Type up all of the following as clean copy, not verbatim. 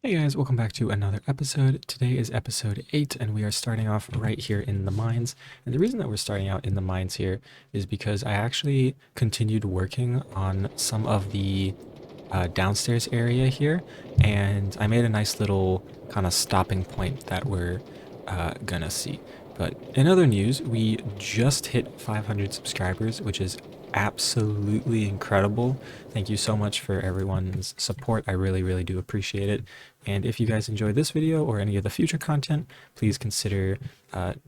Hey guys, welcome back to another episode. Today is episode 8 and we are starting off right here in the mines. And the reason that we're starting out in the mines here is because I actually continued working on some of the downstairs area here, and I made a nice little kind of stopping point that we're gonna see. But in other news, we just hit 500 subscribers, which is absolutely incredible. Thank you so much for everyone's support. I really do appreciate it. And if you guys enjoy this video or any of the future content, please consider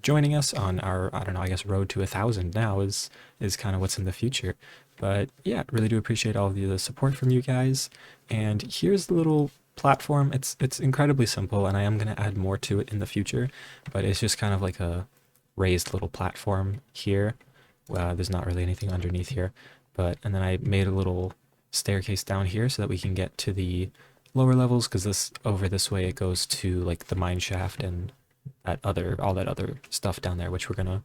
joining us on our, I don't know, I guess road to 1,000 now is kind of what's in the future. But yeah, really do appreciate all of the support from you guys. And here's the little platform. It's incredibly simple, and I am going to add more to it in the future, but it's just kind of like a raised little platform here. There's not really anything underneath here, and then I made a little staircase down here so that we can get to the lower levels, because this way it goes to like the mine shaft and all that other stuff down there, which we're gonna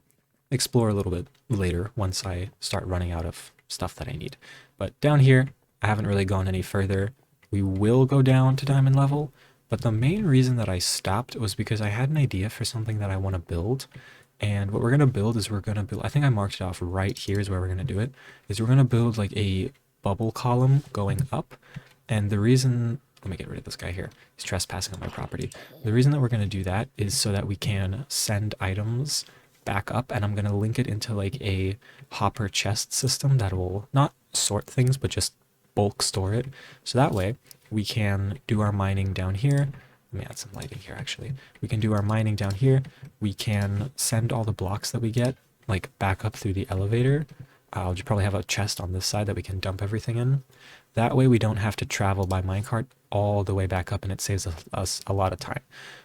explore a little bit later once I start running out of stuff that I need. But down here, I haven't really gone any further. We will go down to diamond level, but the main reason that I stopped was because I had an idea for something that I want to build. And what we're going to build is we're going to build, I think I marked it off right here is where we're going to do it, is we're going to build like a bubble column going up. And the reason, let me get rid of this guy here. He's trespassing on my property. The reason that we're going to do that is so that we can send items back up, and I'm going to link it into like a hopper chest system that will not sort things, but just bulk store it. So that way we can do our mining down here. Let me add some lighting here, actually. We can do our mining down here. We can send all the blocks that we get, like, back up through the elevator. I'll just probably have a chest on this side that we can dump everything in. That way we don't have to travel by minecart all the way back up, and it saves us a lot of time.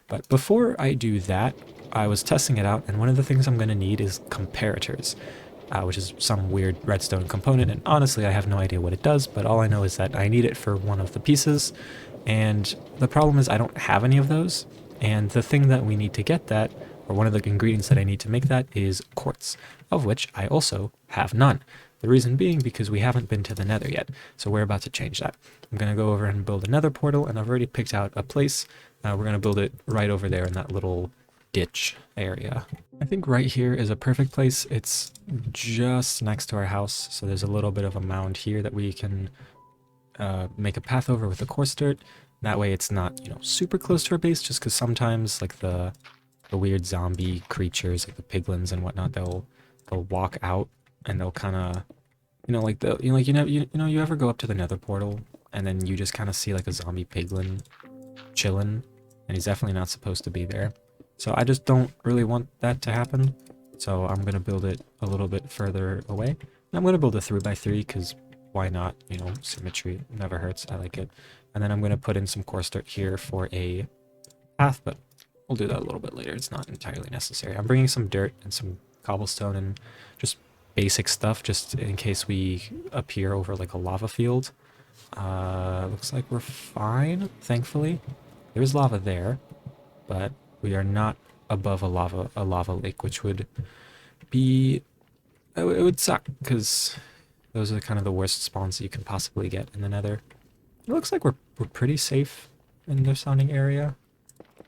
But before I do that, I was testing it out, and one of the things I'm going to need is comparators, which is some weird redstone component, and honestly I have no idea what it does, but all I know is that I need it for one of the pieces. And the problem is I don't have any of those, and the thing that we need to get that, or one of the ingredients that I need to make that, is quartz, of which I also have none. The reason being because we haven't been to the Nether yet, so we're about to change that. I'm going to go over and build another portal, and I've already picked out a place. We're going to build it right over there in that little ditch area. I think right here is a perfect place. It's just next to our house, so there's a little bit of a mound here that we can make a path over with the coarse dirt. That way it's not, super close to our base, just because sometimes like the weird zombie creatures, like the piglins and whatnot, they'll walk out and they'll kind of, you ever go up to the Nether portal and then you just kind of see like a zombie piglin chilling, and he's definitely not supposed to be there. So I just don't really want that to happen. So I'm gonna build it a little bit further away. And I'm gonna build a 3x3 because why not? Symmetry never hurts. I like it. And then I'm going to put in some coarse dirt here for a path, but we'll do that a little bit later. It's not entirely necessary. I'm bringing some dirt and some cobblestone and just basic stuff, just in case we appear over like a lava field. Looks like we're fine, thankfully. There's lava there, but we are not above a lava lake, which would be, it would suck, because those are kind of the worst spawns that you can possibly get in the Nether. It looks like we're pretty safe in the surrounding area,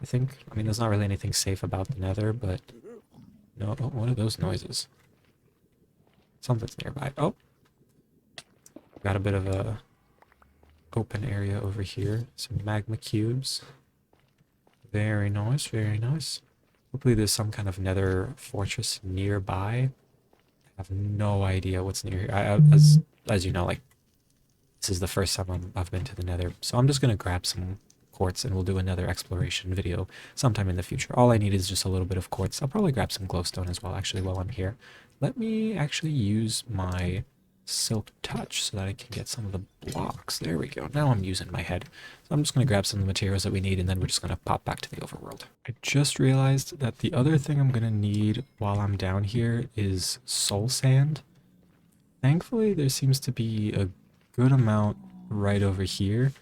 I think. I mean, there's not really anything safe about the Nether, but... No, what are those noises? Something's nearby. Oh! Got a bit of a open area over here. Some magma cubes. Very nice, very nice. Hopefully there's some kind of Nether fortress nearby. I have no idea what's near here. As you know, like, this is the first time I've been to the Nether, so I'm just gonna grab some quartz and we'll do another exploration video sometime in the future. All I need is just a little bit of quartz. I'll probably grab some glowstone as well, actually, while I'm here. Let me actually use my silk touch so that I can get some of the blocks. There we go. Now I'm using my head. So I'm just going to grab some of the materials that we need, and then we're just going to pop back to the overworld. I just realized that the other thing I'm going to need while I'm down here is soul sand. Thankfully, there seems to be a good amount right over here,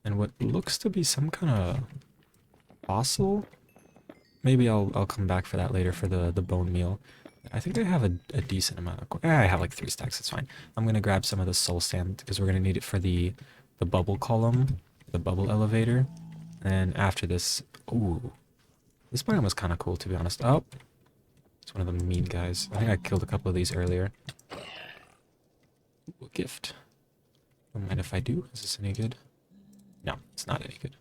and what looks to be some kind of fossil. Maybe I'll come back for that later for the bone meal. I think I have a decent amount of... I have like 3 stacks, it's fine. I'm going to grab some of the soul sand because we're going to need it for the bubble column, the bubble elevator. And after this, ooh, this biome was kind of cool, to be honest. Oh, it's one of the mean guys. I think I killed a couple of these earlier. Ooh, a gift. Don't mind if I do. Is this any good? No, it's not any good.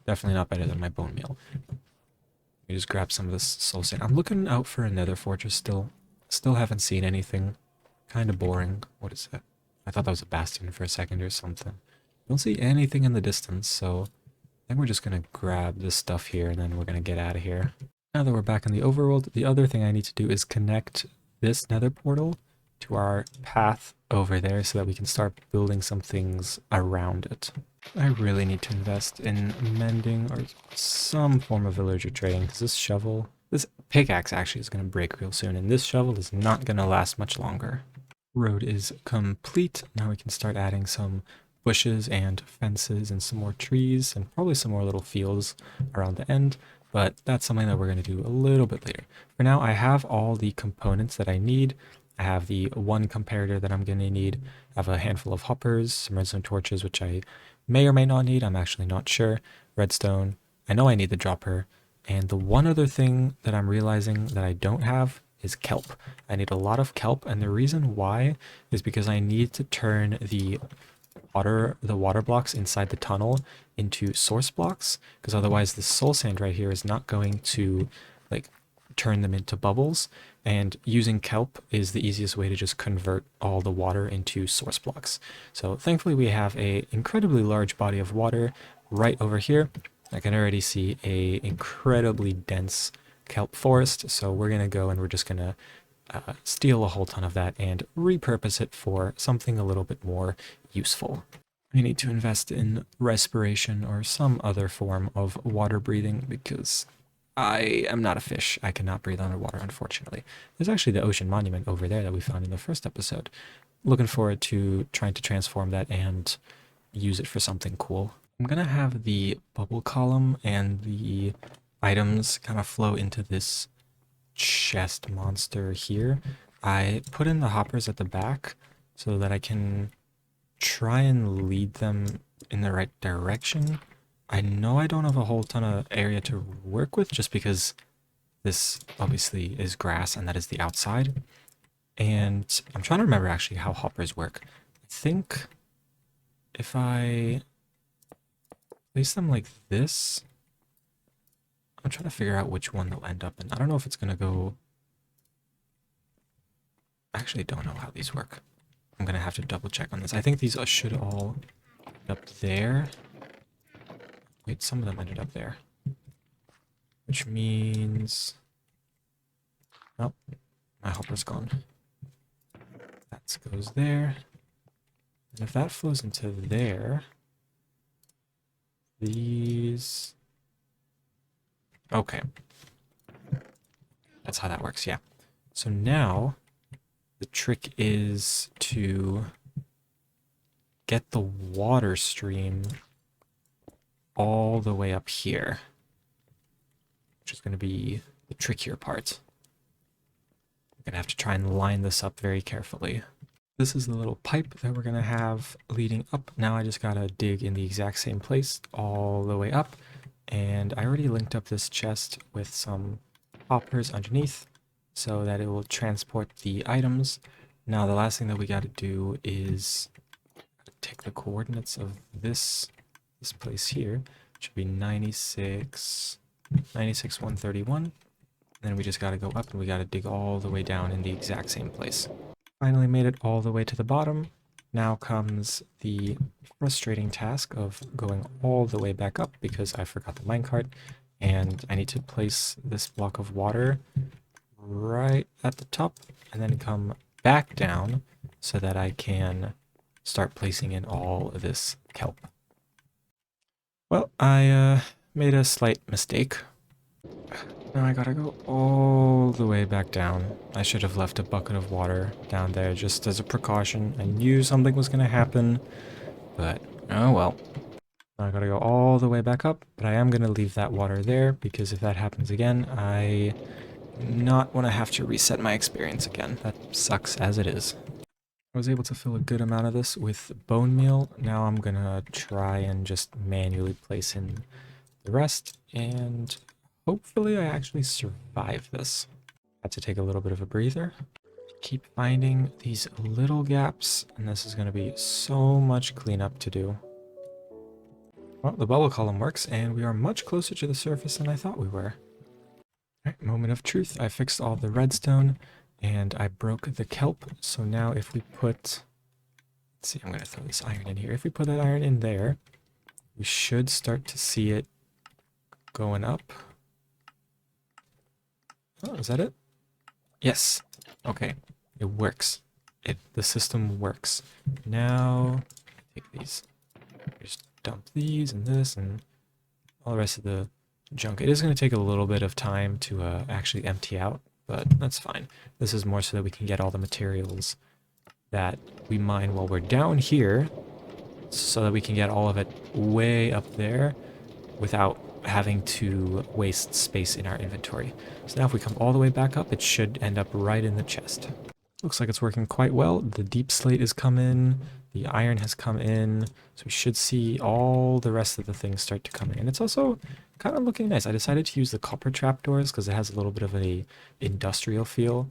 Definitely not better than my bone meal. We just grab some of this soul sand. I'm looking out for a nether fortress still. Still haven't seen anything. Kind of boring. What is that? I thought that was a bastion for a second or something. Don't see anything in the distance, so I think we're just going to grab this stuff here and then we're going to get out of here. Now that we're back in the overworld, the other thing I need to do is connect this nether portal to our path over there so that we can start building some things around it. I really need to invest in mending or some form of villager trading because this pickaxe actually is going to break real soon and this shovel is not going to last much longer. Road is complete. Now we can start adding some bushes and fences and some more trees and probably some more little fields around the end, but that's something that we're going to do a little bit later. For now, I have all the components that I need. I have the one comparator that I'm going to need. I have a handful of hoppers, some redstone torches, which I may or may not need. I'm actually not sure. Redstone. I know I need the dropper. And the one other thing that I'm realizing that I don't have is kelp. I need a lot of kelp, and the reason why is because I need to turn the water blocks inside the tunnel into source blocks, because otherwise the soul sand right here is not going to like turn them into bubbles, and using kelp is the easiest way to just convert all the water into source blocks. So thankfully we have a incredibly large body of water right over here. I can already see a incredibly dense kelp forest, so we're gonna go and we're just gonna steal a whole ton of that and repurpose it for something a little bit more useful. I need to invest in respiration or some other form of water breathing because I am not a fish. I cannot breathe underwater, unfortunately. There's actually the ocean monument over there that we found in the first episode. Looking forward to trying to transform that and use it for something cool. I'm gonna have the bubble column and the items kind of flow into this chest monster here. I put in the hoppers at the back so that I can try and lead them in the right direction. I know I don't have a whole ton of area to work with just because this obviously is grass and that is the outside. And I'm trying to remember actually how hoppers work. I think if I place them like this, I'm trying to figure out which one they'll end up in. I don't know if it's going to go... I actually don't know how these work. I'm going to have to double check on this. I think these should all end up there. Wait, some of them ended up there. Which means... Oh, my hopper's gone. That goes there. And if that flows into there... These... Okay. That's how that works, yeah. So now, the trick is to get the water stream all the way up here, which is going to be the trickier part. I'm going to have to try and line this up very carefully. This is the little pipe that we're going to have leading up. Now I just got to dig in the exact same place all the way up. And I already linked up this chest with some hoppers underneath so that it will transport the items. Now the last thing that we got to do is take the coordinates of this place here. It should be 96, 131. And then we just got to go up and we got to dig all the way down in the exact same place. Finally made it all the way to the bottom. Now comes the frustrating task of going all the way back up because I forgot the minecart, and I need to place this block of water right at the top and then come back down so that I can start placing in all of this kelp. Well, I made a slight mistake. Now I gotta go all the way back down. I should have left a bucket of water down there just as a precaution. I knew something was gonna happen, but oh well. Now I gotta go all the way back up, but I am gonna leave that water there because if that happens again, I not want to have to reset my experience again. That sucks as it is. I was able to fill a good amount of this with bone meal. Now I'm gonna try and just manually place in the rest, and hopefully I actually survive this. Had to take a little bit of a breather. Keep finding these little gaps, and this is going to be so much cleanup to do. Well, the bubble column works, and we are much closer to the surface than I thought we were. Alright, moment of truth. I fixed all the redstone, and I broke the kelp, so now if we put... Let's see, I'm going to throw this iron in here. If we put that iron in there, we should start to see it going up. Oh, is that it? Yes. Okay. It works. The system works. Now, take these. Just dump these and this and all the rest of the junk. It is going to take a little bit of time to actually empty out, but that's fine. This is more so that we can get all the materials that we mine while we're down here, so that we can get all of it way up there without having to waste space in our inventory. So now if we come all the way back up, it should end up right in the chest. Looks like it's working quite well. The deep slate has come in, the iron has come in, so we should see all the rest of the things start to come in. And it's also kind of looking nice. I decided to use the copper trapdoors because it has a little bit of a industrial feel.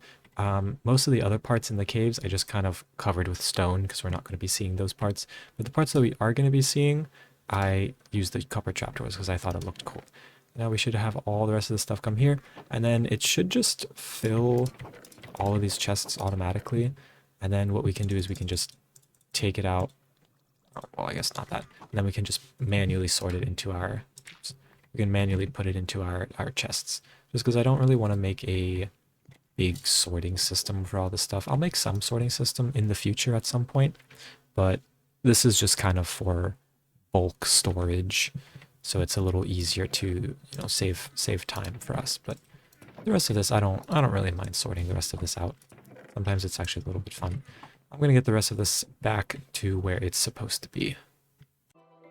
Most of the other parts in the caves I just kind of covered with stone because we're not going to be seeing those parts. But the parts that we are going to be seeing, I used the copper trapdoors because I thought it looked cool. Now we should have all the rest of the stuff come here, and then it should just fill all of these chests automatically. And then what we can do is we can just take it out. Oh, well, I guess not that. And then we can just manually sort it into our... Oops, we can manually put it into our chests. Just because I don't really want to make a big sorting system for all this stuff. I'll make some sorting system in the future at some point, but this is just kind of for bulk storage, so it's a little easier to save time for us. But the rest of this, I don't really mind sorting the rest of this out. Sometimes it's actually a little bit fun. I'm gonna get the rest of this back to where it's supposed to be.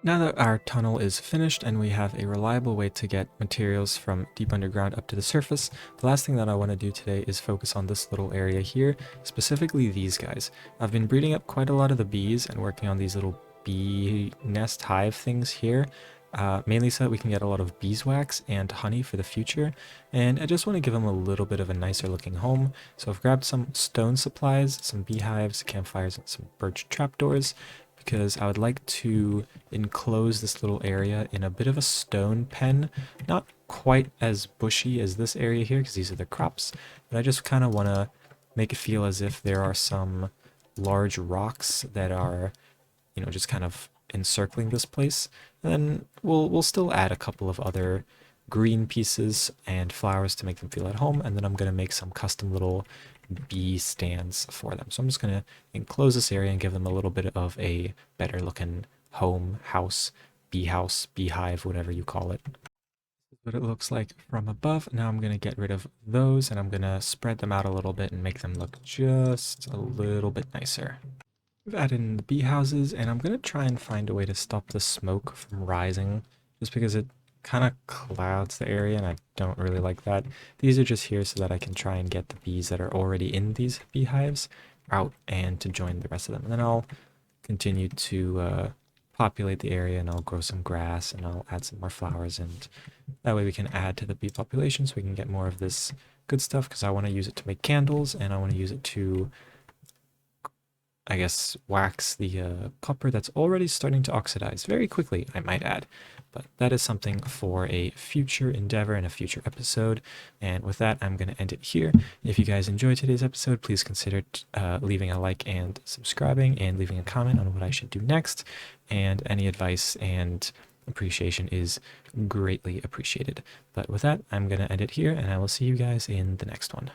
Now that our tunnel is finished and we have a reliable way to get materials from deep underground up to the surface, the last thing that I want to do today is focus on this little area here, specifically these guys. I've been breeding up quite a lot of the bees and working on these little bee nest hive things here, mainly so that we can get a lot of beeswax and honey for the future, and I just want to give them a little bit of a nicer looking home. So I've grabbed some stone supplies, some beehives, campfires, and some birch trapdoors, because I would like to enclose this little area in a bit of a stone pen. Not quite as bushy as this area here, because these are the crops, but I just kind of want to make it feel as if there are some large rocks that are, just kind of encircling this place. And then we'll still add a couple of other green pieces and flowers to make them feel at home, and then I'm going to make some custom little bee stands for them. So I'm just going to enclose this area and give them a little bit of a better looking home, house, beehive, whatever you call it. This is what it looks like from above. Now I'm going to get rid of those and I'm going to spread them out a little bit and make them look just a little bit nicer. We've added in the bee houses, and I'm going to try and find a way to stop the smoke from rising, just because it kind of clouds the area and I don't really like that. These are just here so that I can try and get the bees that are already in these beehives out and to join the rest of them. And then I'll continue to populate the area, and I'll grow some grass and I'll add some more flowers, and that way we can add to the bee population so we can get more of this good stuff, because I want to use it to make candles and I want to use it to, I guess, wax the copper that's already starting to oxidize very quickly, I might add. But that is something for a future endeavor and a future episode. And with that, I'm going to end it here. If you guys enjoyed today's episode, please consider leaving a like and subscribing and leaving a comment on what I should do next. And any advice and appreciation is greatly appreciated. But with that, I'm going to end it here, and I will see you guys in the next one.